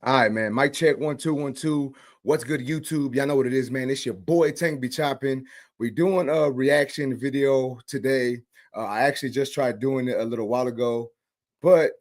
All right, man. Mic check 1 2 1 2. What's good, YouTube? Y'all know what it is, man. It's your boy Tank be chopping. We're doing a reaction video today. I actually just tried doing it a little while ago, but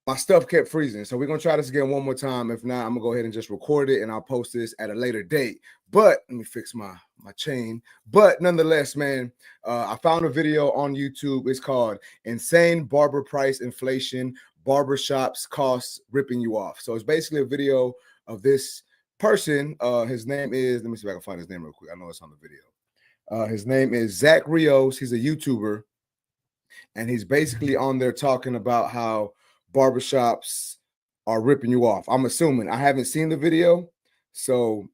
my stuff kept freezing. So we're gonna try this again one more time. If not, I'm gonna go ahead and just record it and I'll post this at a later date. But let me fix my chain. But nonetheless, man, I found a video on YouTube. It's called Insane Barber Price Inflation, Barbershops Costs Ripping You Off. So it's basically a video of this person. His name is, let me see if I can find his name real quick. I know it's on the video. His name is Rios. He's a YouTuber, and he's basically on there talking about how barbershops are ripping you off. I'm assuming. I haven't seen the video, so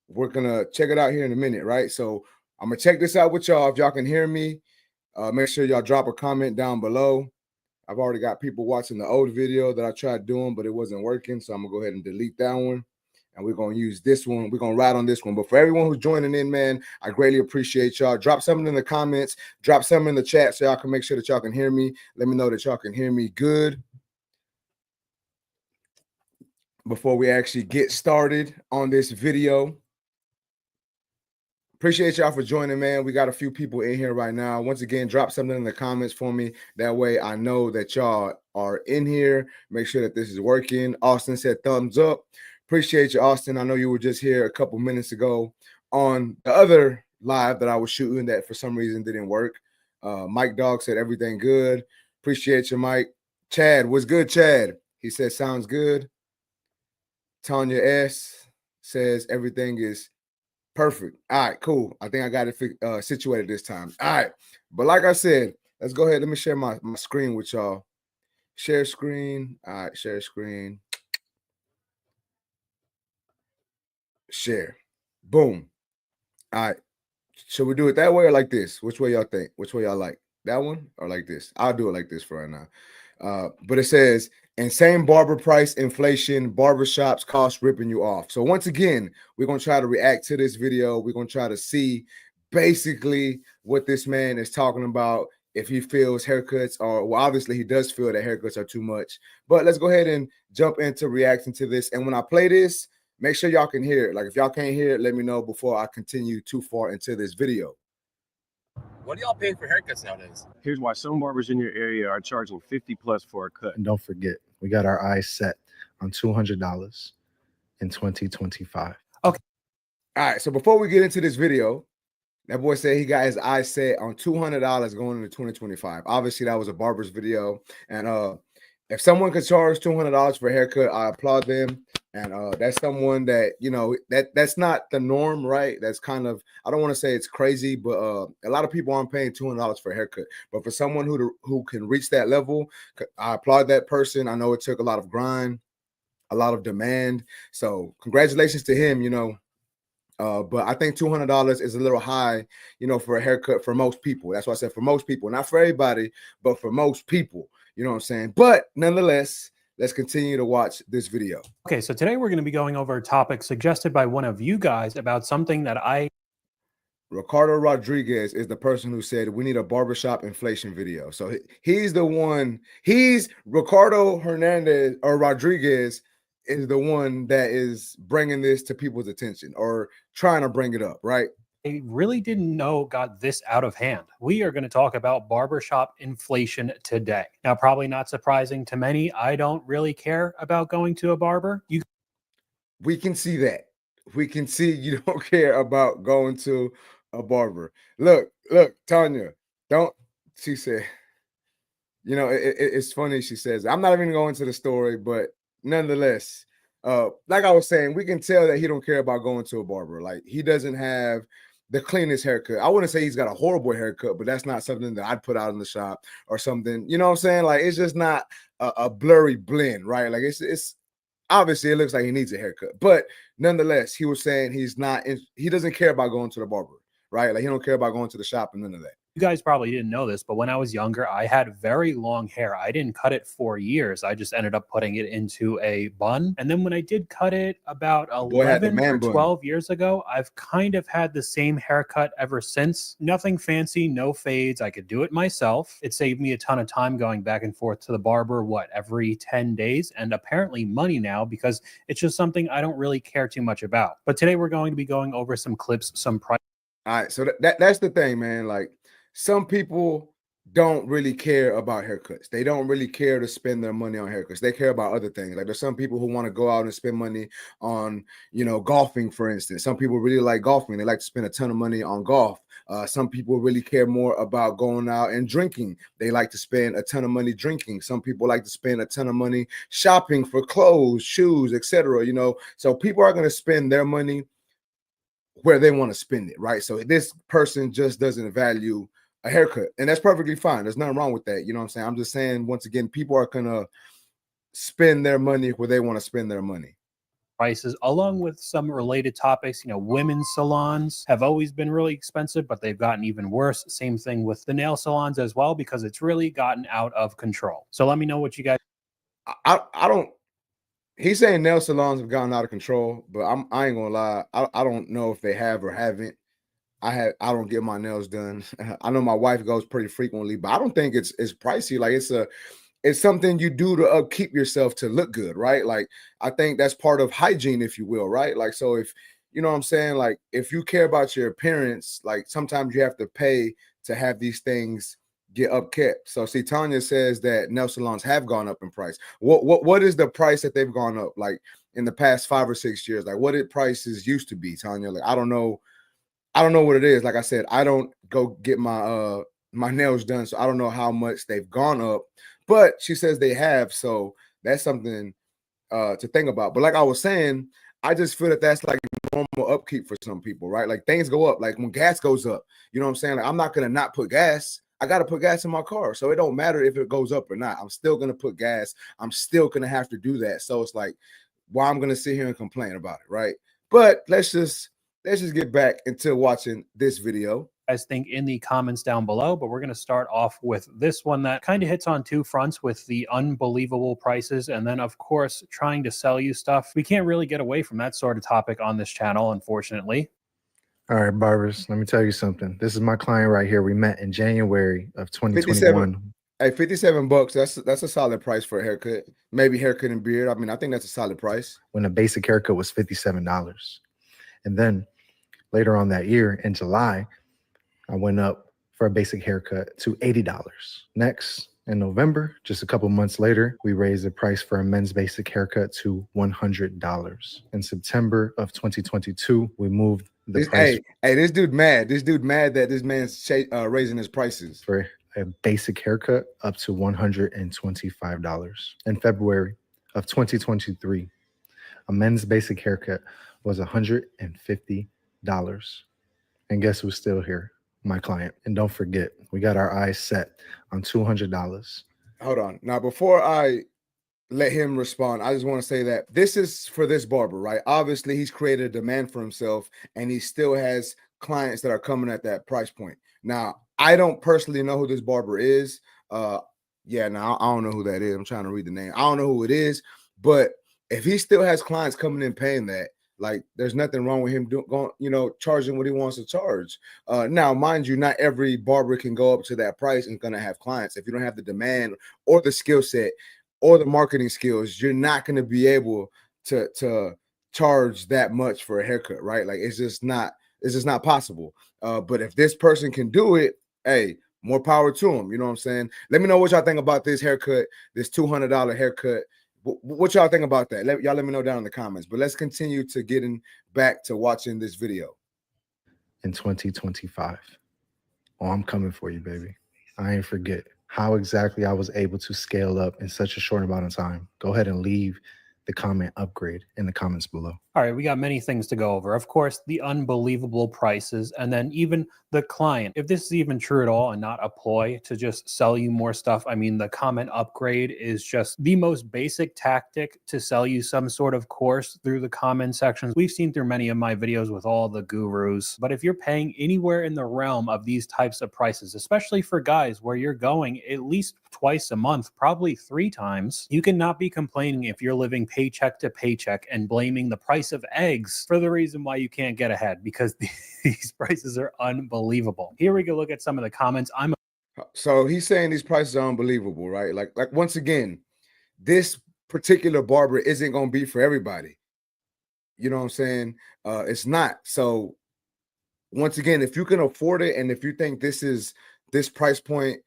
we're gonna check it out here in a minute, right? So I'm gonna check this out with y'all. If y'all can hear me, make sure y'all drop a comment down below. I've already got people watching the old video that I tried doing, but it wasn't working, so I'm gonna go ahead and delete that one. And we're going to use this one. We're going to ride on this one. But for everyone who's joining in, man, I greatly appreciate y'all. Drop something in the comments. Drop something in the chat so y'all can make sure that y'all can hear me. Let me know that y'all can hear me good before we actually get started on this video. Appreciate y'all for joining, man. We got a few people in here right now. Once again, drop something in the comments for me. That way I know that y'all are in here. Make sure that this is working. Austin said thumbs up. Appreciate you, Austin. I know you were just here a couple minutes ago on the other live that I was shooting that for some reason didn't work. Mike Dog said everything good. Appreciate you, Mike. Chad, what's good, Chad? He said sounds good. Tanya S says everything is perfect. All right, cool. I think I got it situated this time. All right. But like I said, let's go ahead. Let me share my screen with y'all. Share screen. All right, share screen. Share. Boom. All right. Should we do it that way or like this? Which way y'all think? Which way y'all like? That one or like this? I'll do it like this for right now. But it says insane barber price inflation, barbershops cost ripping you off. So once again, we're going to try to react to this video. We're going to try to see basically what this man is talking about. If he feels haircuts are, well, obviously he does feel that haircuts are too much. But let's go ahead and jump into reacting to this. And when I play this, make sure y'all can hear it. Like if y'all can't hear it, let me know before I continue too far into this video. What are y'all paying for haircuts nowadays? Here's why some barbers in your area are charging 50 plus for a cut. And don't forget, we got our eyes set on $200 in 2025. Okay. All right. So before we get into this video, that boy said he got his eyes set on $200 going into 2025. Obviously, that was a barber's video. And if someone could charge $200 for a haircut, I applaud them. And that's someone that, you know, that's not the norm, right? That's kind of, I don't want to say it's crazy, but a lot of people aren't paying $200 for a haircut. But for someone who can reach that level, I applaud that person. I know it took a lot of grind, a lot of demand. So congratulations to him, you know. But I think $200 is a little high, you know, for a haircut for most people. That's why I said for most people, not for everybody, but for most people, you know what I'm saying? But nonetheless, let's continue to watch this video. Okay, so today we're going to be going over a topic suggested by one of you guys about something that Ricardo Rodriguez is the person who said we need a barbershop inflation video. So he's the one, he's Ricardo Hernandez or Rodriguez is the one that is bringing this to people's attention or trying to bring it up, right? I really didn't know got this out of hand. We are going to talk about barbershop inflation today. Now, probably not surprising to many, I don't really care about going to a barber. We can see that. We can see you don't care about going to a barber. Look, Tanya, don't, she said, you know, it's funny. She says, I'm not even going to the story, but nonetheless, like I was saying, we can tell that he don't care about going to a barber. Like he doesn't have the cleanest haircut. I wouldn't say he's got a horrible haircut, but that's not something that I'd put out in the shop or something. You know what I'm saying? Like it's just not a blurry blend, right? Like it's obviously it looks like he needs a haircut, but nonetheless, he was saying he doesn't care about going to the barber, right? Like he don't care about going to the shop and none of that. You guys probably didn't know this, but when I was younger, I had very long hair. I didn't cut it for years. I just ended up putting it into a bun. And then when I did cut it about Boy had the 11 or man bun. 12 years ago, I've kind of had the same haircut ever since. Nothing fancy, no fades. I could do it myself. It saved me a ton of time going back and forth to the barber, every 10 days, and apparently money now, because it's just something I don't really care too much about. But today we're going to be going over some clips, some price. All right, so that's the thing, man. Like, some people don't really care about haircuts. They don't really care to spend their money on haircuts. They care about other things. Like, there's some people who want to go out and spend money on, golfing, for instance. Some people really like golfing. They like to spend a ton of money on golf. Some people really care more about going out and drinking. They like to spend a ton of money drinking. Some people like to spend a ton of money shopping for clothes, shoes, etc. So people are going to spend their money where they want to spend it, right? So this person just doesn't value a haircut, and that's perfectly fine. There's nothing wrong with that. You know what I'm saying? I'm just saying, once again, people are gonna spend their money where they want to spend their money. Prices, along with some related topics. Women's salons have always been really expensive, but they've gotten even worse. Same thing with the nail salons as well, because it's really gotten out of control. So let me know what you guys. I don't. He's saying nail salons have gotten out of control, but I ain't gonna lie. I don't know if they have or haven't. I don't get my nails done. I know my wife goes pretty frequently, but I don't think it's pricey. Like, it's something you do to upkeep yourself to look good, right? Like, I think that's part of hygiene, if you will, right? Like, so if you know what I'm saying, like, if you care about your appearance, like, sometimes you have to pay to have these things get upkept. So see, Tanya says that nail salons have gone up in price. What is the price that they've gone up, like, in the past 5 or 6 years? Like, what did prices used to be, Tanya? Like, I don't know what it is. Like I said, I don't go get my my nails done, so I don't know how much they've gone up. But she says they have, so that's something to think about. But like I was saying, I just feel that that's like normal upkeep for some people, right? Like, things go up. Like, when gas goes up, you know what I'm saying? Like, I'm not gonna not put gas. I gotta put gas in my car, so it don't matter if it goes up or not. I'm still gonna put gas. I'm still gonna have to do that. So it's like, why I'm gonna sit here and complain about it, right? But let's just get back into watching this video. Guys think in the comments down below, but we're going to start off with this one that kind of hits on two fronts, with the unbelievable prices, and then of course trying to sell you stuff. We can't really get away from that sort of topic on this channel, unfortunately. All right, barbers, let me tell you something. This is my client right here. We met in January of 2021. Hey, $57. That's a solid price for a haircut. Maybe haircut and beard. I mean, I think that's a solid price. When a basic haircut was $57. And then later on that year in July, I went up for a basic haircut to $80. Next, in November, just a couple months later, we raised the price for a men's basic haircut to $100. In September of 2022, we moved the price. Hey, this dude mad. This dude mad that this man's raising his prices for a basic haircut up to $125. In February of 2023, a men's basic haircut was $150. And guess who's still here? My client. And don't forget, we got our eyes set on $200. Hold on. Now, before I let him respond, I just want to say that this is for this barber, right? Obviously, he's created a demand for himself, and he still has clients that are coming at that price point. Now, I don't personally know who this barber is. I don't know who that is. I'm trying to read the name. I don't know who it is, but if he still has clients coming in paying that, like, there's nothing wrong with him charging what he wants to charge. Now, mind you, not every barber can go up to that price and gonna have clients. If you don't have the demand or the skill set or the marketing skills, you're not gonna be able to charge that much for a haircut, right? Like, it's just not possible. But if this person can do it, hey, more power to him. You know what I'm saying? Let me know what y'all think about this haircut, this $200 haircut. What y'all think about that? Y'all let me know down in the comments. But let's continue to getting back to watching this video. In 2025. Oh, I'm coming for you, baby. I ain't forget how exactly I was able to scale up in such a short amount of time. Go ahead and leave the comment upgrade in the comments below. All right, we got many things to go over. Of course, the unbelievable prices, and then even the client. If this is even true at all and not a ploy to just sell you more stuff, I mean, the comment upgrade is just the most basic tactic to sell you some sort of course through the comment sections. We've seen through many of my videos with all the gurus. But if you're paying anywhere in the realm of these types of prices, especially for guys where you're going at least twice a month, probably 3 times, you cannot be complaining if you're living paycheck to paycheck and blaming the price of eggs for the reason why you can't get ahead, because these prices are unbelievable. Here we go look at some of the comments. So he's saying these prices are unbelievable, right? Like once again, this particular barber isn't going to be for everybody. You know what I'm saying? It's not. So once again, if you can afford it, and if you think this price point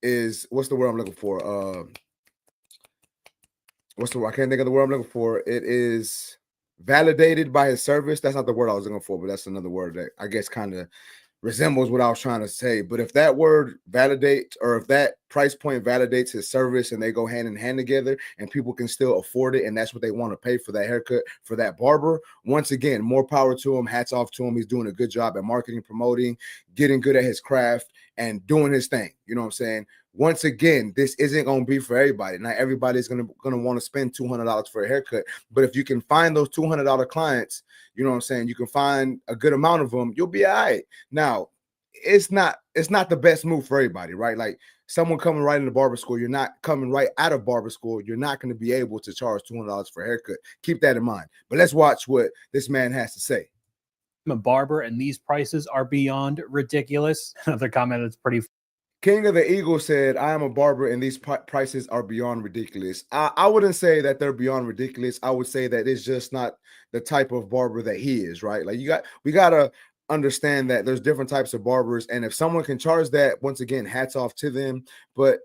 is, what's the word I'm looking for? I can't think of the word I'm looking for. It is validated by his service. That's not the word I was looking for, but that's another word that I guess kind of resembles what I was trying to say. But if that word validates, or if that price point validates his service, and they go hand in hand together, and people can still afford it, and that's what they want to pay for that haircut for that barber, once again, more power to him. Hats off to him. He's doing a good job at marketing, promoting, getting good at his craft, and doing his thing. You know what I'm saying? Once again, this isn't going to be for everybody. Not everybody's going to want to spend $200 for a haircut. But if you can find those $200 clients, you know what I'm saying, you can find a good amount of them, you'll be all right. Now, it's not the best move for everybody, right? Like someone coming right into barber school, you're not coming right out of barber school, you're not going to be able to charge $200 for a haircut. Keep that in mind. But let's watch what this man has to say. I'm a barber and these prices are beyond ridiculous. Another comment that's pretty King of the Eagle said, I am a barber and these prices are beyond ridiculous. I wouldn't say that they're beyond ridiculous. I would say that it's just not the type of barber that he is, right? Like we got to understand that there's different types of barbers. And if someone can charge that, once again, hats off to them. But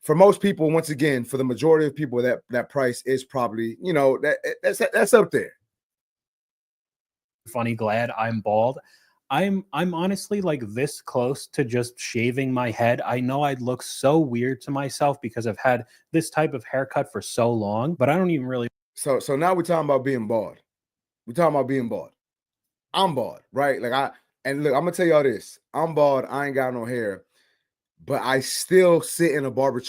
for most people, once again, for the majority of people, that price is probably, you know, that's up there. funny. Glad I'm bald. I'm honestly like this close to just shaving my head. I know I'd look so weird to myself because I've had this type of haircut for so long, but I don't even really. So now we're talking about being bald. We're talking about being bald. I'm bald, right? And look, I'm gonna tell y'all this. I'm bald. I ain't got no hair, but I still sit in a barber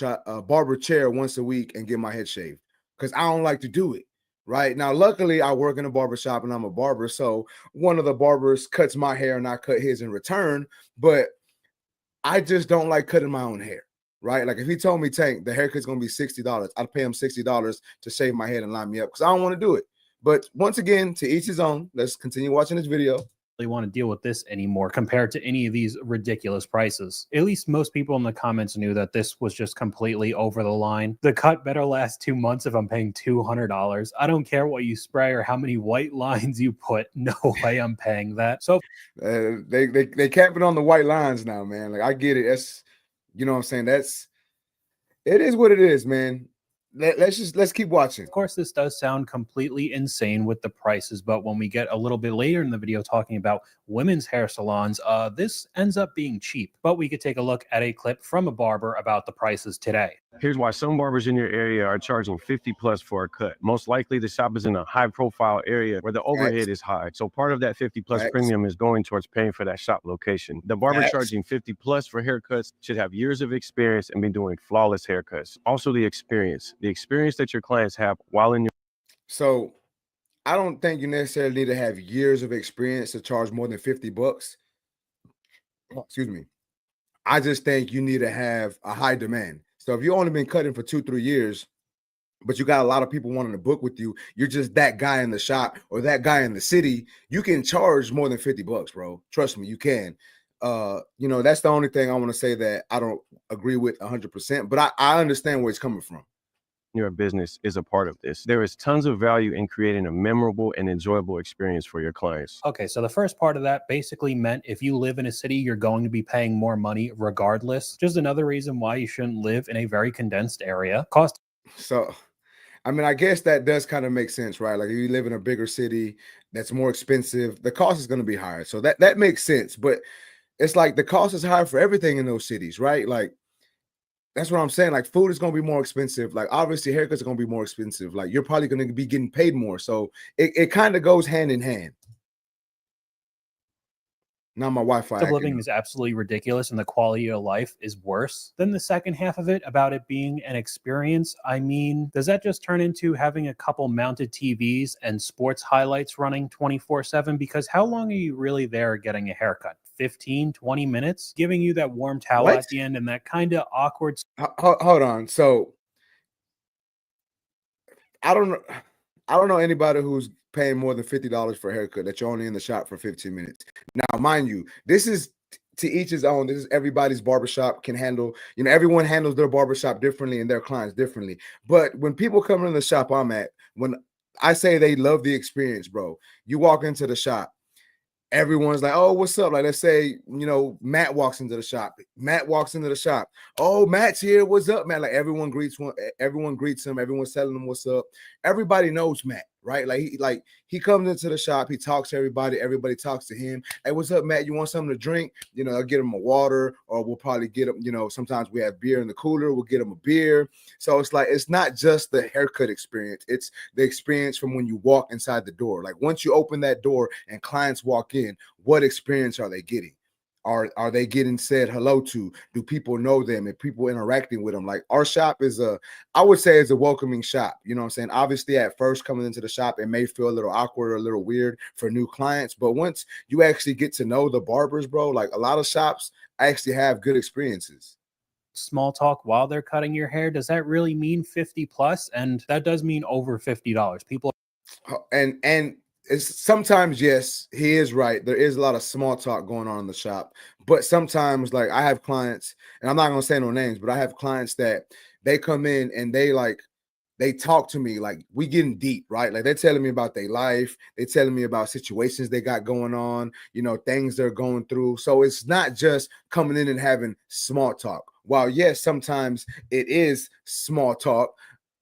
chair once a week and get my head shaved because I don't like to do it. Right now, luckily, I work in a barber shop and I'm a barber. So one of the barbers cuts my hair and I cut his in return. But I just don't like cutting my own hair. Right? Like if he told me, Tank, the haircut's gonna be $60, I'd pay him $60 to shave my head and line me up because I don't want to do it. But once again, to each his own. Let's continue watching this video. Want to deal with this anymore compared to any of these ridiculous prices. At least most people in the comments knew that this was just completely over the line. The cut better last 2 months if I'm paying $200. I don't care what you spray or how many white lines you put. No way I'm paying that. So they cap it on the white lines now, man. Like I get it. That's, you know what I'm saying? It is what it is, man. Let's keep watching. Of course, this does sound completely insane with the prices, but when we get a little bit later in the video talking about women's hair salons, this ends up being cheap. But we could take a look at a clip from a barber about the prices today. Here's why some barbers in your area are charging 50 plus for a cut. Most likely the shop is in a high profile area where the overhead is high. So part of that 50 plus premium is going towards paying for that shop location. The barber charging 50 plus for haircuts should have years of experience and be doing flawless haircuts. Also the experience that your clients have while in your. So I don't think you necessarily need to have years of experience to charge more than $50. Excuse me. I just think you need to have a high demand. So if you've only been cutting for 2-3 years, but you got a lot of people wanting to book with you, you're just that guy in the shop or that guy in the city, you can charge more than $50, bro. Trust me, you can. You know, that's the only thing I want to say that I don't agree with 100%, but I understand where it's coming from. Your business is a part of this. There is tons of value in creating a memorable and enjoyable experience for your clients. Okay, so the first part of that basically meant if you live in a city, you're going to be paying more money regardless. Just another reason why you shouldn't live in a very condensed area. So, I mean, I guess that does kind of make sense, right? Like if you live in a bigger city that's more expensive, the cost is going to be higher. So that makes sense. But it's like the cost is higher for everything in those cities, right? Like That's what I'm saying. Like food is gonna be more expensive. Like obviously haircuts are gonna be more expensive. Like you're probably gonna be getting paid more. So it kind of goes hand in hand. Now my Wi-Fi of acting living up. is absolutely ridiculous and the quality of life is worse than the second half of it about it being an experience. I mean, does that just turn into having a couple mounted TVs and sports highlights running 24/7? Because how long are you really there getting a haircut? 15, 20 minutes? Giving you that warm towel What? at the end and that kind of awkward Hold on. So I don't know. I don't know anybody who's paying more than $50 for a haircut that you're only in the shop for 15 minutes. Now, mind you, this is to each his own. This is everybody's barbershop can handle. You know, everyone handles their barbershop differently and their clients differently. But when people come in the shop I'm at, when I say they love the experience, bro, you walk into the shop. Everyone's like, oh, what's up? Like, let's say, you know, Matt walks into the shop. Matt walks into the shop. Oh, Matt's here. What's up, Matt? Like, everyone greets him. Everyone's telling him what's up. Everybody knows Matt, right? Like he comes into the shop. He talks to everybody. Everybody talks to him. Hey, what's up, Matt? You want something to drink? You know, I'll get him a water, or we'll probably get him. You know, sometimes we have beer in the cooler. We'll get him a beer. So it's like it's not just the haircut experience. It's the experience from when you walk inside the door. Like once you open that door and clients walk in, what experience are they getting? Are they getting said hello to? Do people know them and people interacting with them? Like our shop is I would say is a welcoming shop. You know what I'm saying? Obviously at first coming into the shop, it may feel a little awkward or a little weird for new clients. But once you actually get to know the barbers, bro, like a lot of shops actually have good experiences. small talk while they're cutting your hair. Does that really mean 50 plus? And that does mean over $50. People And it's sometimes, yes, he is right. There is a lot of small talk going on in the shop, but sometimes, like I have clients, and I'm not gonna say no names, but I have clients that they come in and they talk to me like we getting deep, right? Like they're telling me about their life, they're telling me about situations they got going on, you know, things they're going through. So it's not just coming in and having small talk. While yes, sometimes it is small talk.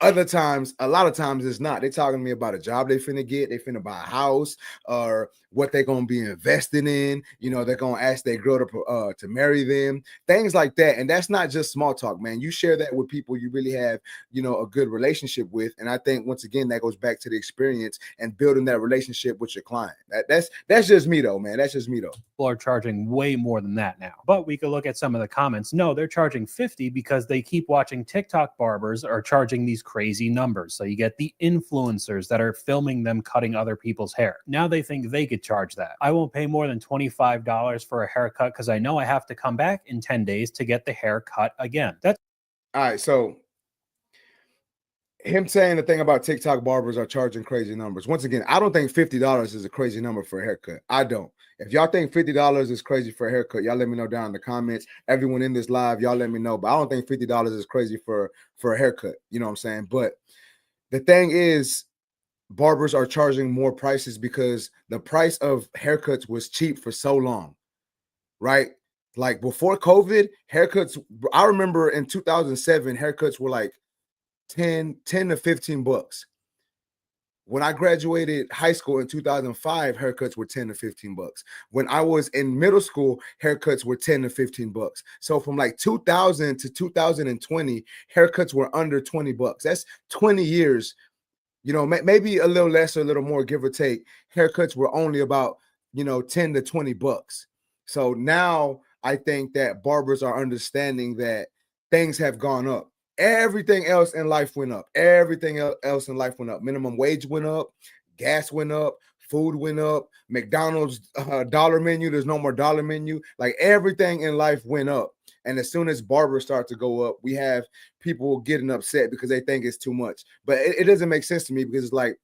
Other times, a lot of times it's not. They're talking to me about a job they finna get, they finna buy a house, or what they're gonna be investing in. You know, they're gonna ask their girl to marry them, things like that. And that's not just small talk, man. You share that with people you really have, you know, a good relationship with. And I think once again that goes back to the experience and building that relationship with your client. That's just me though, man. That's just me though. are charging way more than that now. But we could look at some of the comments. No, they're charging 50 because they keep watching TikTok barbers are charging these crazy numbers. So you get the influencers that are filming them cutting other people's hair. Now they think they could charge that. I won't pay more than $25 for a haircut because I know I have to come back in 10 days to get the hair cut again. That's All right, so him saying the thing about TikTok barbers are charging crazy numbers. Once again, I don't think $50 is a crazy number for a haircut. I don't. If y'all think $50 is crazy for a haircut, y'all let me know down in the comments. Everyone in this live, y'all let me know. But I don't think $50 is crazy for a haircut. You know what I'm saying? But the thing is, barbers are charging more prices because the price of haircuts was cheap for so long, right? Like before COVID, haircuts, I remember in 2007, haircuts were like 10 to 15 bucks. When I graduated high school in 2005, haircuts were 10 to 15 bucks. When I was in middle school, haircuts were 10 to 15 bucks. So from like 2000 to 2020, haircuts were under 20 bucks. That's 20 years. You know, maybe a little less or a little more, give or take. Haircuts were only about, you know, 10 to 20 bucks. So now I think that barbers are understanding that things have gone up. Everything else in life went up. Everything else in life went up. Minimum wage went up. Gas went up. Food went up. McDonald's dollar menu. There's no more dollar menu. Like everything in life went up. And as soon as barbers start to go up, we have people getting upset because they think it's too much. But it doesn't make sense to me because it's like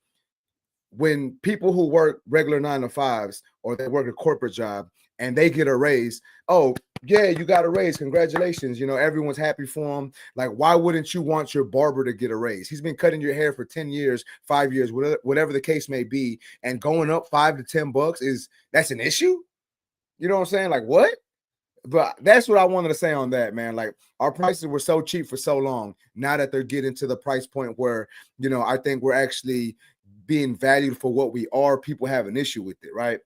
when people who work regular 9 to 5s or they work a corporate job and they get a raise, oh, yeah, you got a raise. Congratulations. You know, everyone's happy for them. Like, why wouldn't you want your barber to get a raise? He's been cutting your hair for 10 years, 5 years, whatever the case may be. And going up 5 to 10 bucks that's an issue. You know what I'm saying? Like, what? But that's what I wanted to say on that, man. Like our prices were so cheap for so long. Now that they're getting to the price point where, you know, I think we're actually being valued for what we are, people have an issue with it, right?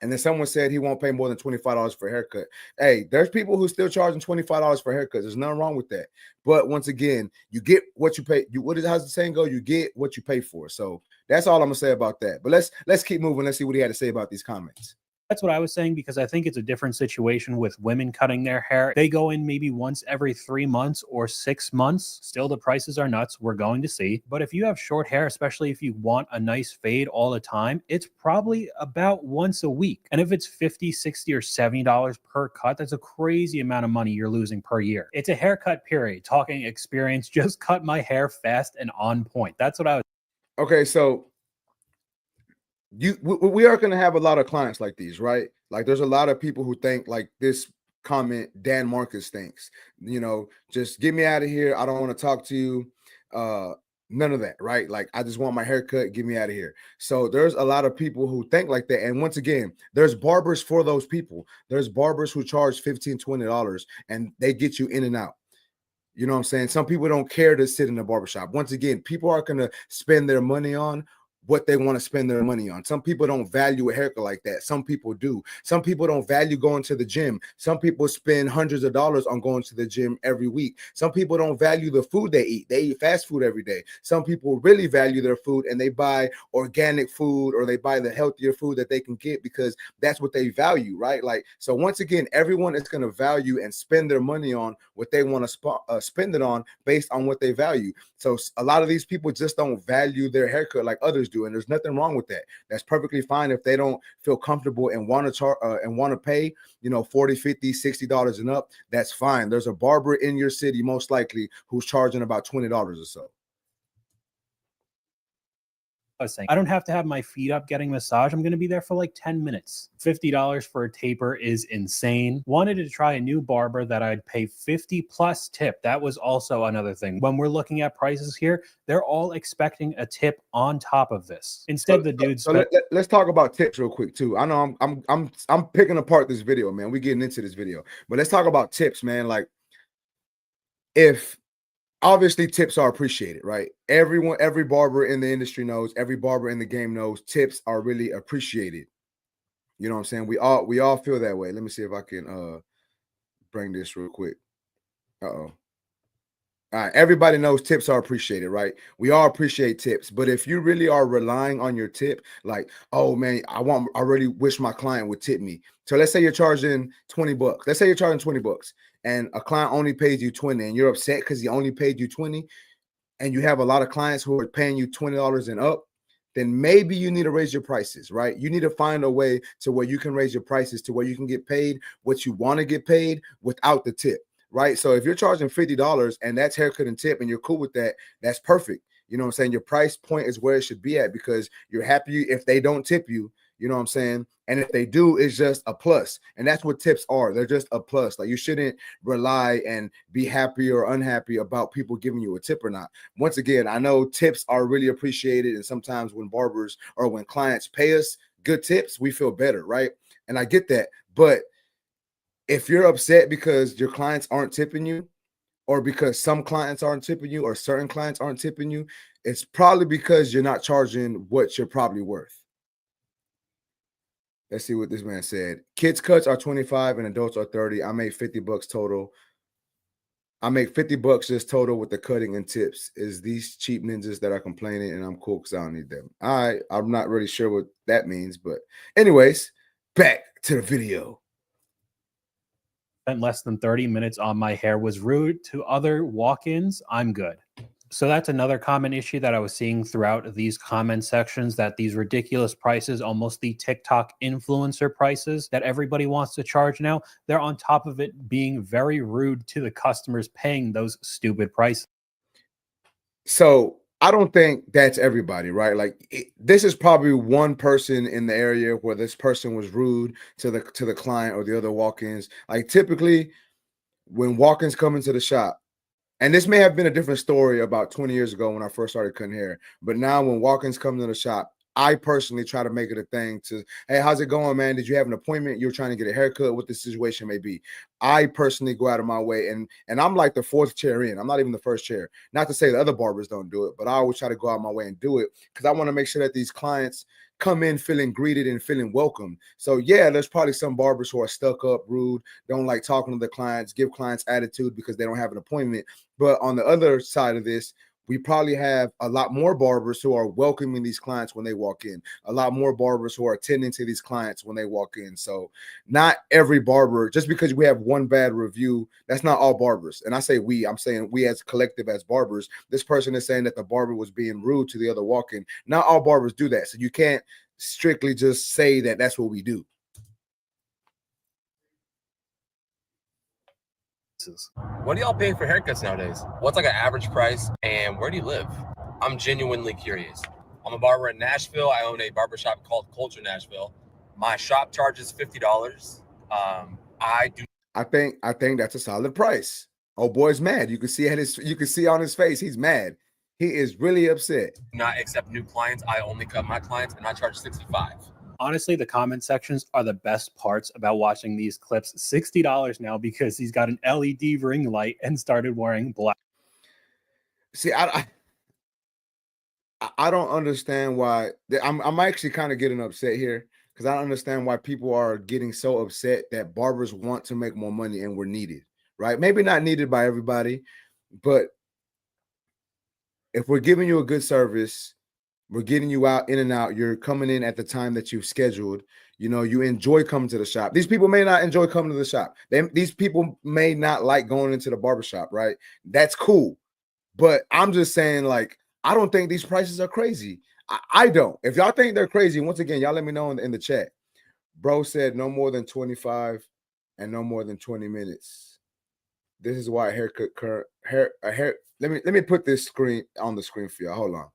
And then someone said he won't pay more than $25 for a haircut. Hey, there's people who still charging $25 for haircuts. There's nothing wrong with that. But once again, you get what you pay. How's the saying go? You get what you pay for. So that's all I'm gonna say about that. But let's keep moving. Let's see what he had to say about these comments. That's what I was saying, because I think it's a different situation with women cutting their hair. They go in maybe once every 3 months or 6 months. Still, the prices are nuts. We're going to see. But if you have short hair, especially if you want a nice fade all the time, it's probably about once a week. And if it's $50, $60, or $70 per cut, that's a crazy amount of money you're losing per year. It's a haircut period. Talking experience, just cut my hair fast and on point. That's what I was. Okay, so we are going to have a lot of clients like these, right? Like there's a lot of people who think like this comment Dan Marcus thinks, just get me out of here. I don't want to talk to you. None of that, right? Like I just want my haircut, get me out of here. So there's a lot of people who think like that. And once again, there's barbers for those people. There's barbers who charge $15, $20 and they get you in and out. You know what I'm saying? Some people don't care to sit in a barbershop. Once again, people are going to spend their money on what they want to spend their money on. Some people don't value a haircut like that. Some people do. Some people don't value going to the gym. Some people spend hundreds of dollars on going to the gym every week. Some people don't value the food they eat. They eat fast food every day. Some people really value their food and they buy organic food or they buy the healthier food that they can get because that's what they value, right? Like, so once again, everyone is going to value and spend their money on what they want to spend it on based on what they value. So a lot of these people just don't value their haircut like others do. And there's nothing wrong with that. That's perfectly fine if they don't feel comfortable and want to pay, $40, $50, $60 and up. That's fine. There's a barber in your city, most likely, who's charging about $20 or so. I don't have to have my feet up getting massage. I'm going to be there for like 10 minutes. $50 for a taper is insane. Wanted to try a new barber that I'd pay 50 plus tip. That was also another thing. When we're looking at prices here, they're all expecting a tip on top of this. Instead, the dudes. So let's talk about tips real quick too. I know I'm picking apart this video, man. We're getting into this video, but let's talk about tips, man. Like obviously tips are appreciated, right? Every barber in the industry knows, every barber in the game knows tips are really appreciated. You know what I'm saying? We all feel that way. Let me see if I can bring this real quick. All right, everybody knows tips are appreciated, right? We all appreciate tips, but if you really are relying on your tip, like, oh man, I really wish my client would tip me. So let's say you're charging $20. Let's say you're charging $20 and a client only pays you 20 and you're upset because he only paid you 20 and you have a lot of clients who are paying you $20 and up, then maybe you need to raise your prices, right? You need to find a way to where you can raise your prices to where you can get paid what you want to get paid without the tip. Right. So if you're charging $50 and that's haircut and tip and you're cool with that, that's perfect. You know what I'm saying? Your price point is where it should be at because you're happy if they don't tip you, you know what I'm saying? And if they do, it's just a plus. And that's what tips are. They're just a plus. Like you shouldn't rely and be happy or unhappy about people giving you a tip or not. Once again, I know tips are really appreciated. And sometimes when barbers or when clients pay us good tips, we feel better. Right. And I get that. But if you're upset because your clients aren't tipping you or because some clients aren't tipping you or certain clients aren't tipping you, it's probably because you're not charging what you're probably worth. Let's see what this man said. Kids cuts are 25 and adults are 30. I made $50 total. I make $50 just total with the cutting and tips. Is these cheap ninjas that are complaining and I'm cool because I don't need them. All right. I'm not really sure what that means, but anyways, back to the video. Spent less than 30 minutes on my hair, was rude to other walk-ins. I'm good. So that's another common issue that I was seeing throughout these comment sections, that these ridiculous prices, almost the TikTok influencer prices that everybody wants to charge now, they're on top of it being very rude to the customers paying those stupid prices. So I don't think that's everybody, right? Like this is probably one person in the area where this person was rude to the client or the other walk-ins. Like typically when walk-ins come into the shop, and this may have been a different story about 20 years ago when I first started cutting hair, but now when walk-ins come to the shop, I personally try to make it a thing to, hey, how's it going, man? Did you have an appointment? You're trying to get a haircut, what the situation may be. I personally go out of my way, and I'm like the fourth chair in. I'm not even the first chair. Not to say the other barbers don't do it, but I always try to go out my way and do it because I want to make sure that these clients come in feeling greeted and feeling welcome. So yeah, there's probably some barbers who are stuck up, rude, don't like talking to the clients, give clients attitude because they don't have an appointment. But on the other side of this, we probably have a lot more barbers who are welcoming these clients when they walk in, a lot more barbers who are attending to these clients when they walk in. So not every barber, just because we have one bad review, that's not all barbers. And I say we, I'm saying we as collective as barbers. This person is saying that the barber was being rude to the other walk-in. Not all barbers do that. So you can't strictly just say that that's what we do. What do y'all pay for haircuts nowadays? What's like an average price, and where do you live? I'm genuinely curious. I'm a barber in Nashville. I own a barbershop called Culture Nashville. My shop charges $50. I think that's a solid price. Oh, boy's mad. You can see on his face he's mad. He is really upset. Not accept new clients. I only cut my clients, and I charge $65. Honestly, the comment sections are the best parts about watching these clips. $60 now because he's got an LED ring light and started wearing black. See, I don't understand why. I'm actually kind of getting upset here because I don't understand why people are getting so upset that barbers want to make more money and we're needed, right? Maybe not needed by everybody, but if we're giving you a good service, we're getting you out in and out, you're coming in at the time that you've scheduled, you know, you enjoy coming to the shop. These people may not enjoy coming to the shop. These people may not like going into the barbershop, right? That's cool. But I'm just saying, like, I don't think these prices are crazy. I don't. If y'all think they're crazy, once again, y'all let me know in the chat. Bro said no more than 25 and no more than 20 minutes. This is why let me put this screen on the screen for y'all. Hold on.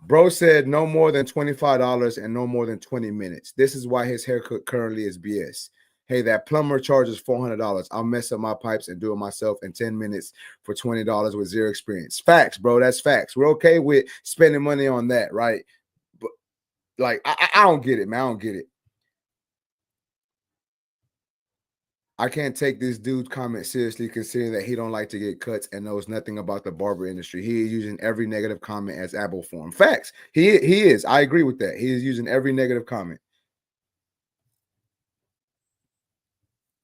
Bro said no more than $25 and no more than 20 minutes. This is why his haircut currently is BS. Hey, that plumber charges $400. I'll mess up my pipes and do it myself in 10 minutes for $20 with zero experience. Facts, bro. That's facts. We're okay with spending money on that, right? But like, I don't get it, man. I don't get it. I can't take this dude's comment seriously, considering that he don't like to get cuts and knows nothing about the barber industry. He is using every negative comment as ammo for him. Facts. He is. I agree with that. He is using every negative comment.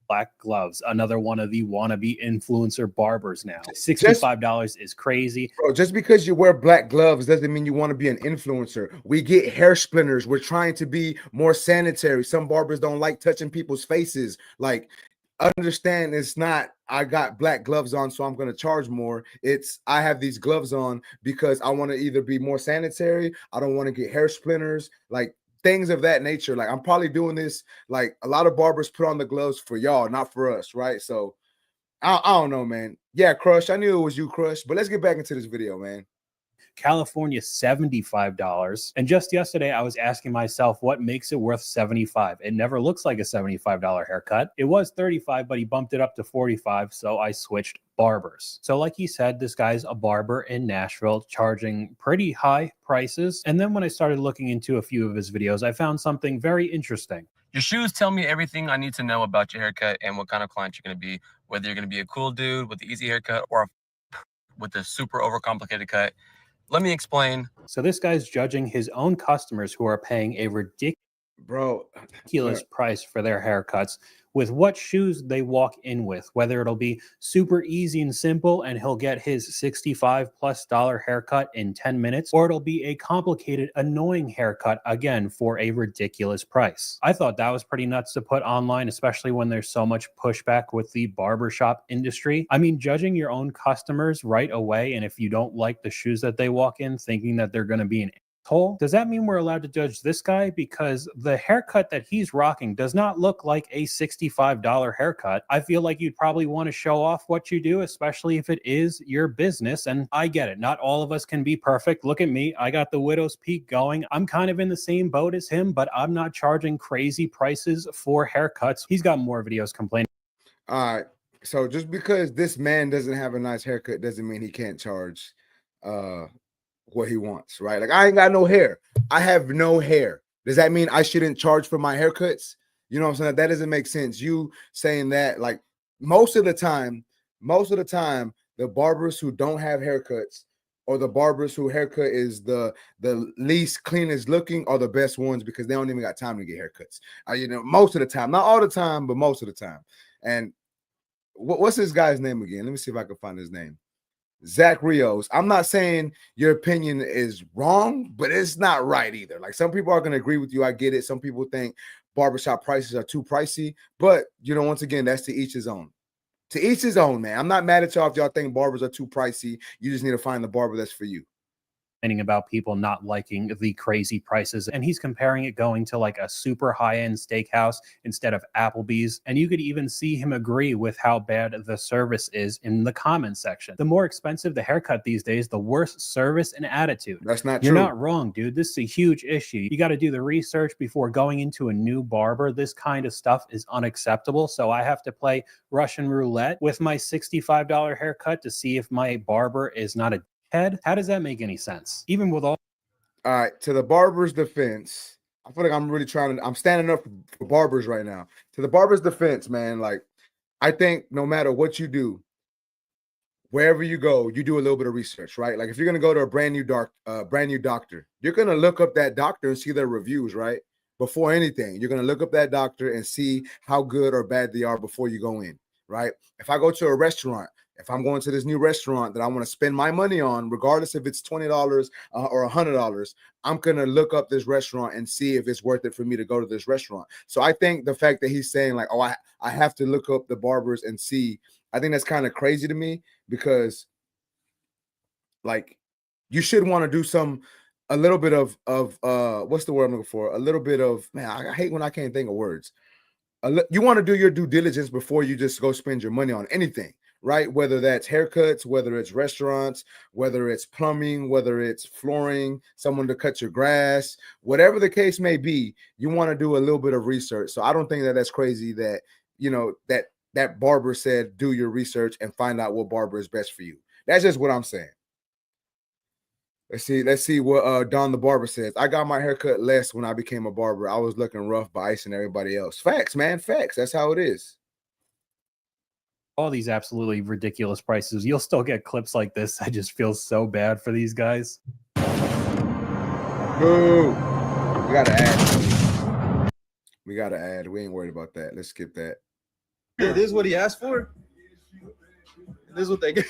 Black gloves, another one of the wannabe influencer barbers now. $65 is crazy. Bro, just because you wear black gloves doesn't mean you want to be an influencer. We get hair splinters. We're trying to be more sanitary. Some barbers don't like touching people's faces. Like, understand, it's not I got black gloves on so I'm going to charge more. It's I have these gloves on because I want to either be more sanitary, I don't want to get hair splinters, like things of that nature. Like, I'm probably doing this, like a lot of barbers put on the gloves for y'all, not for us, right? So I don't know, man. Yeah, Crush, I knew it was you, Crush, but let's get back into this video, man. California, $75. And just yesterday, I was asking myself, what makes it worth $75? It never looks like a $75 haircut. It was $35, but he bumped it up to $45, so I switched barbers. So like he said, this guy's a barber in Nashville charging pretty high prices. And then when I started looking into a few of his videos, I found something very interesting. Your shoes tell me everything I need to know about your haircut and what kind of client you're going to be, whether you're going to be a cool dude with the easy haircut or with the super overcomplicated cut. Let me explain. So this guy's judging his own customers who are paying a ridiculous price for their haircuts with what shoes they walk in with, whether it'll be super easy and simple and he'll get his $65+ haircut in 10 minutes, or it'll be a complicated, annoying haircut, again, for a ridiculous price. I thought that was pretty nuts to put online, especially when there's so much pushback with the barbershop industry. I mean, judging your own customers right away, and if you don't like the shoes that they walk in, thinking that they're going to be an asshole, does that mean we're allowed to judge this guy? Because the haircut that he's rocking does not look like a $65 haircut. I feel like you'd probably want to show off what you do, especially if it is your business. And I get it. Not all of us can be perfect. Look at me. I got the widow's peak going. I'm kind of in the same boat as him, but I'm not charging crazy prices for haircuts. He's got more videos complaining. All right. So just because this man doesn't have a nice haircut doesn't mean he can't charge what he wants, right? Like, I ain't got no hair, I have no hair. Does that mean I shouldn't charge for my haircuts? You know what I'm saying? That doesn't make sense. You saying that, like, most of the time, the barbers who don't have haircuts, or the barbers who haircut is the least cleanest looking, are the best ones, because they don't even got time to get haircuts. You know, most of the time, not all the time, but most of the time. And what's this guy's name again? Let me see if I can find his name. Zach Rios. I'm not saying your opinion is wrong, but it's not right either. Like, some people are going to agree with you. I get it. Some people think barbershop prices are too pricey, but you know, once again, that's to each his own. To each his own, man. I'm not mad at y'all if y'all think barbers are too pricey. You just need to find the barber that's for you. About people not liking the crazy prices, and he's comparing it going to like a super high-end steakhouse instead of Applebee's, and you could even see him agree with how bad the service is in the comments section. The more expensive the haircut these days, the worse service and attitude. That's not You're true. not wrong, dude. This is a huge issue. You got to do the research before going into a new barber. This kind of stuff is unacceptable, so I have to play Russian roulette with my $65 haircut to see if my barber is not a head. How does that make any sense? Even with all right, to the barber's defense, I feel like I'm standing up for barbers right now. To the barber's defense, man, like, I think no matter what you do, wherever you go, you do a little bit of research, right? Like, if you're gonna go to a brand new doctor, you're gonna look up that doctor and see their reviews, right? Before anything, you're gonna look up that doctor and see how good or bad they are before you go in, right? If I go to a restaurant, if I'm going to this new restaurant that I want to spend my money on, regardless if it's $20 or $100, I'm going to look up this restaurant and see if it's worth it for me to go to this restaurant. So I think the fact that he's saying, like, oh, I have to look up the barbers and see, I think that's kind of crazy to me, because, like, you should want to do a little bit of what's the word I'm looking for? A little bit of, man, I hate when I can't think of words. You want to do your due diligence before you just go spend your money on anything, right? Whether that's haircuts, whether it's restaurants, whether it's plumbing, whether it's flooring, someone to cut your grass, whatever the case may be, you want to do a little bit of research. So I don't think that that's crazy that, you know, that barber said, do your research and find out what barber is best for you. That's just what I'm saying. Let's see what Don the barber says. I got my haircut less when I became a barber. I was looking rough by icing everybody else. Facts, man. Facts. That's how it is. all these absolutely ridiculous prices, you'll still get clips like this. I just feel so bad for these guys. Boo. We got to add. We got to add. We ain't worried about that. Let's skip that. Yeah, this is what he asked for. This is what they get.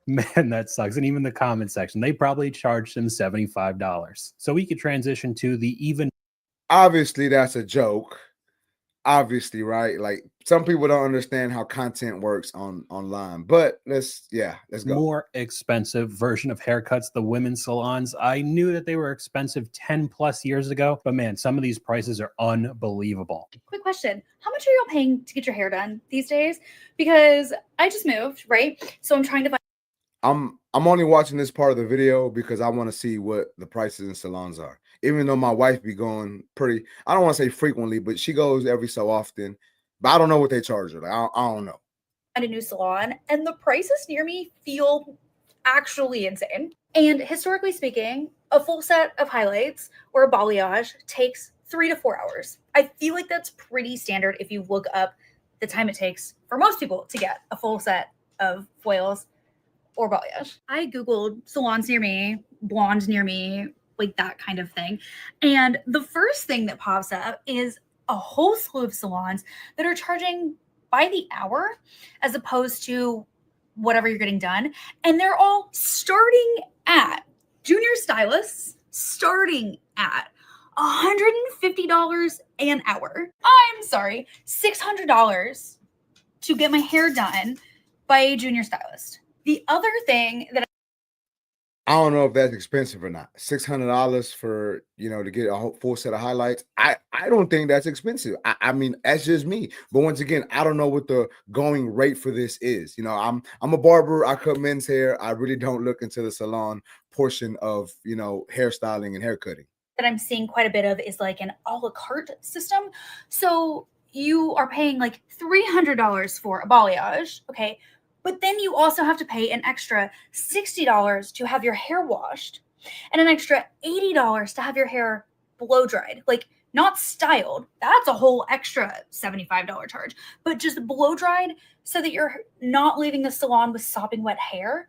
Man, that sucks. And even the comment section, they probably charged him $75. So we could transition to the even. Obviously, that's a joke. Obviously, right? Like, some people don't understand how content works online. But let's go. More expensive version of haircuts, the women's salons. I knew that they were expensive 10 plus years ago, but man, some of these prices are unbelievable. Quick question. How much are y'all paying to get your hair done these days? Because I just moved, right? So I'm trying to find. I'm only watching this part of the video because I want to see what the prices in salons are. Even though my wife be going pretty, I don't want to say frequently, but she goes every so often. But I don't know what they charge her. Like, I don't know. A new salon, and the prices near me feel actually insane. And historically speaking, a full set of highlights or a balayage takes 3 to 4 hours. I feel like that's pretty standard if you look up the time it takes for most people to get a full set of foils or balayage. I Googled salons near me, blonde near me, like that kind of thing. And the first thing that pops up is a whole slew of salons that are charging by the hour as opposed to whatever you're getting done. And they're all starting at junior stylists, starting at $150 an hour. I'm sorry, $600 to get my hair done by a junior stylist. The other thing that I don't know if that's expensive or not. $600 for, to get a whole full set of highlights. I don't think that's expensive. I mean, that's just me. But once again, I don't know what the going rate for this is. I'm a barber. I cut men's hair. I really don't look into the salon portion of, hairstyling and haircutting. That I'm seeing quite a bit of is like an a la carte system. So you are paying like $300 for a balayage, okay? But then you also have to pay an extra $60 to have your hair washed. and an extra $80 to have your hair blow dried. Like, not styled. That's a whole extra $75 charge. But just blow dried so that you're not leaving the salon with sopping wet hair.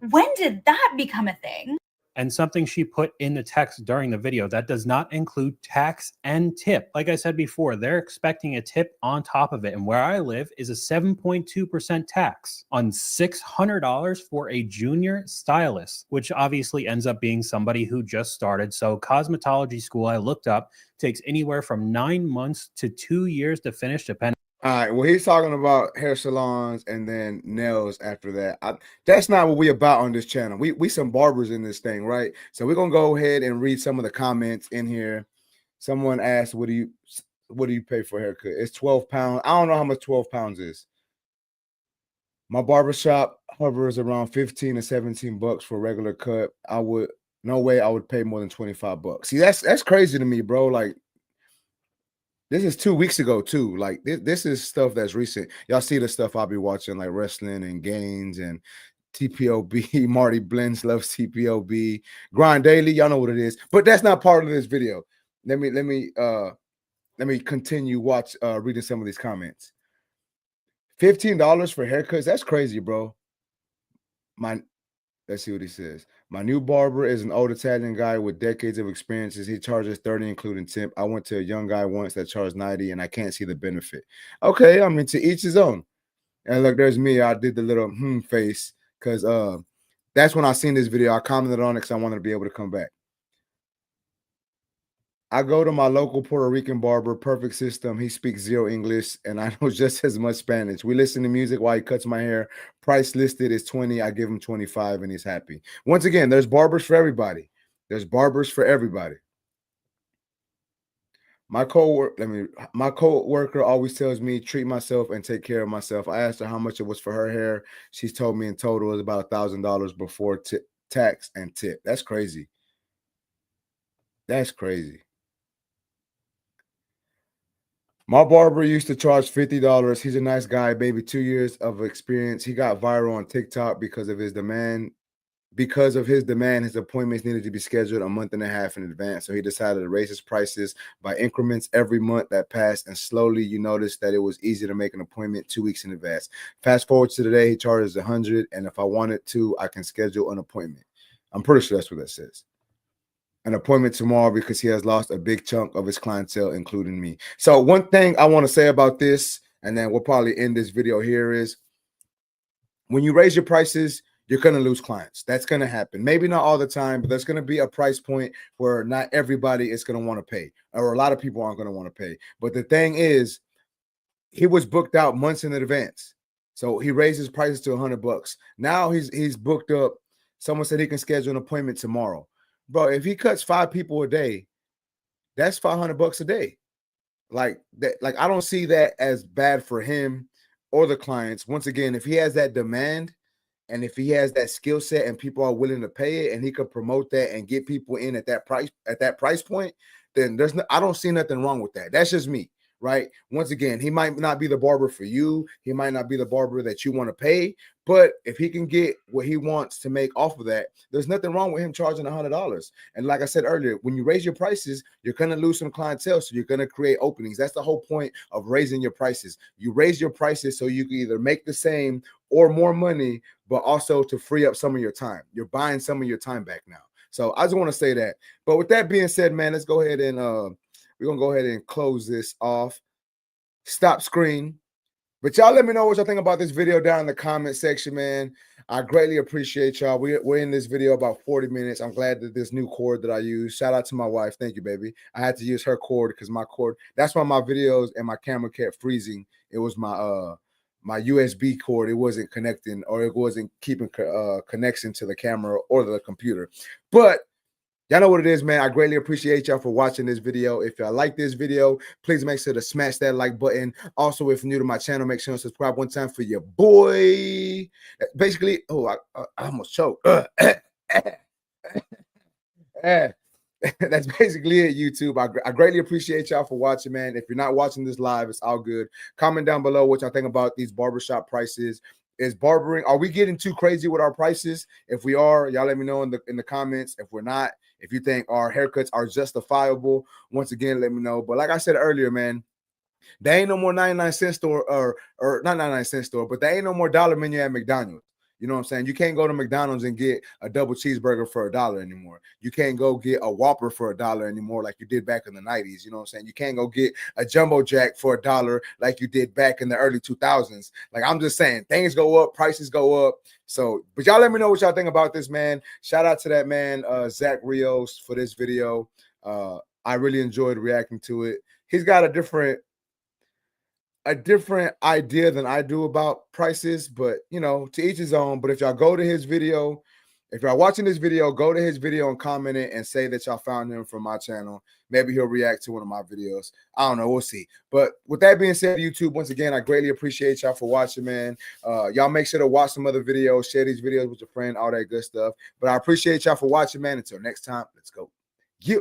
When did that become a thing? And something she put in the text during the video, that does not include tax and tip. Like I said before, they're expecting a tip on top of it. And where I live is a 7.2% tax on $600 for a junior stylist, which obviously ends up being somebody who just started. So cosmetology school, I looked up, takes anywhere from 9 months to 2 years to finish, depending. All right, well, he's talking about hair salons and then nails after that. That's not what we about on this channel. We some barbers in this thing, right? So we're gonna go ahead and read some of the comments in here. Someone asked, what do you pay for a haircut? It's 12 pounds. I don't know how much 12 pounds is. My barbershop hovers around 15 to 17 bucks for a regular cut. No way I would pay more than 25 bucks. See, that's crazy to me, bro. Like, this is 2 weeks ago too. Like this is stuff that's recent. Y'all see the stuff I'll be watching, like wrestling and gains and TPOB. Marty Blends loves TPOB. Grind Daily. Y'all know what it is. But that's not part of this video. Let me continue reading some of these comments. $15 for haircuts. That's crazy, bro. Let's see what he says. My new barber is an old Italian guy with decades of experiences. He charges 30, including tip. I went to a young guy once that charged 90, and I can't see the benefit. Okay, I mean, to each his own. And look, there's me. I did the little face because that's when I seen this video. I commented on it because I wanted to be able to come back. I go to my local Puerto Rican barber, perfect system. He speaks zero English, and I know just as much Spanish. We listen to music while he cuts my hair. Price listed is 20. I give him 25, and he's happy. Once again, there's barbers for everybody. There's barbers for everybody. My co-worker always tells me treat myself and take care of myself. I asked her how much it was for her hair. She's told me in total it was about $1,000 before tax and tip. That's crazy. That's crazy. My barber used to charge $50. He's a nice guy, maybe 2 years of experience. He got viral on TikTok because of his demand. Because of his demand, his appointments needed to be scheduled a month and a half in advance. So he decided to raise his prices by increments every month that passed. And slowly you notice that it was easy to make an appointment 2 weeks in advance. Fast forward to today, he charges $100. And if I wanted to, I can schedule an appointment. I'm pretty sure that's what that says. An appointment tomorrow because he has lost a big chunk of his clientele, including me. So one thing I want to say about this, and then we'll probably end this video here, is when you raise your prices, you're going to lose clients. That's going to happen. Maybe not all the time, but there's going to be a price point where not everybody is going to want to pay, or a lot of people aren't going to want to pay. But the thing is, he was booked out months in advance. So he raised his prices to $100. Now he's booked up. Someone said he can schedule an appointment tomorrow. Bro, if he cuts 5 people a day, that's $500 a day. Like that, like I don't see that as bad for him or the clients. Once again, if he has that demand and if he has that skill set and people are willing to pay it and he could promote that and get people in at that price point, then I don't see nothing wrong with that. That's just me. Right. Once again, he might not be the barber for you. He might not be the barber that you want to pay. But if he can get what he wants to make off of that, there's nothing wrong with him charging $100. And like I said earlier, when you raise your prices, you're going to lose some clientele. So you're going to create openings. That's the whole point of raising your prices. You raise your prices so you can either make the same or more money, but also to free up some of your time. You're buying some of your time back now. So I just want to say that. But with that being said, man, let's go ahead and we're going to go ahead and close this off. Stop screen. But y'all let me know what y'all think about this video down in the comment section, man. I greatly appreciate y'all. We're in this video about 40 minutes. I'm glad that this new cord that I use. Shout out to my wife. Thank you, baby. I had to use her cord because my cord, that's why my videos and my camera kept freezing. It was my my USB cord. It wasn't connecting, or it wasn't keeping connection to the camera or the computer. But y'all know what it is, man. I greatly appreciate y'all for watching this video. If y'all like this video, please make sure to smash that like button. Also, if you're new to my channel, make sure to subscribe one time for your boy. Basically, oh, I almost choked. That's basically it, YouTube. I greatly appreciate y'all for watching, man. If you're not watching this live, it's all good. Comment down below what y'all think about these barbershop prices. is barbering. Are we getting too crazy with our prices? If we are, y'all let me know in the comments. If we're not, if you think our haircuts are justifiable, once again, let me know. But like I said earlier, man, there ain't no more 99-cent store or not 99-cent store, but there ain't no more dollar menu at McDonald's. You know what I'm saying? You can't go to McDonald's and get a double cheeseburger for $1 anymore. You can't go get a Whopper for $1 anymore like you did back in the 90s. You know what I'm saying? You can't go get a Jumbo Jack for $1 like you did back in the early 2000s. Like, I'm just saying, things go up, prices go up. So, but y'all let me know what y'all think about this, man. Shout out to that man, Zach Rios, for this video. I really enjoyed reacting to it. He's got a different idea than I do about prices, but you know, to each his own. But if y'all go to his video, if y'all watching this video, go to his video and comment it and say that y'all found him from my channel. Maybe he'll react to one of my videos. I don't know, we'll see. But with that being said, YouTube, once again, I greatly appreciate y'all for watching, man. Y'all make sure to watch some other videos, share these videos with your friend, all that good stuff. But I appreciate y'all for watching, man. Until next time, let's go. Yeah.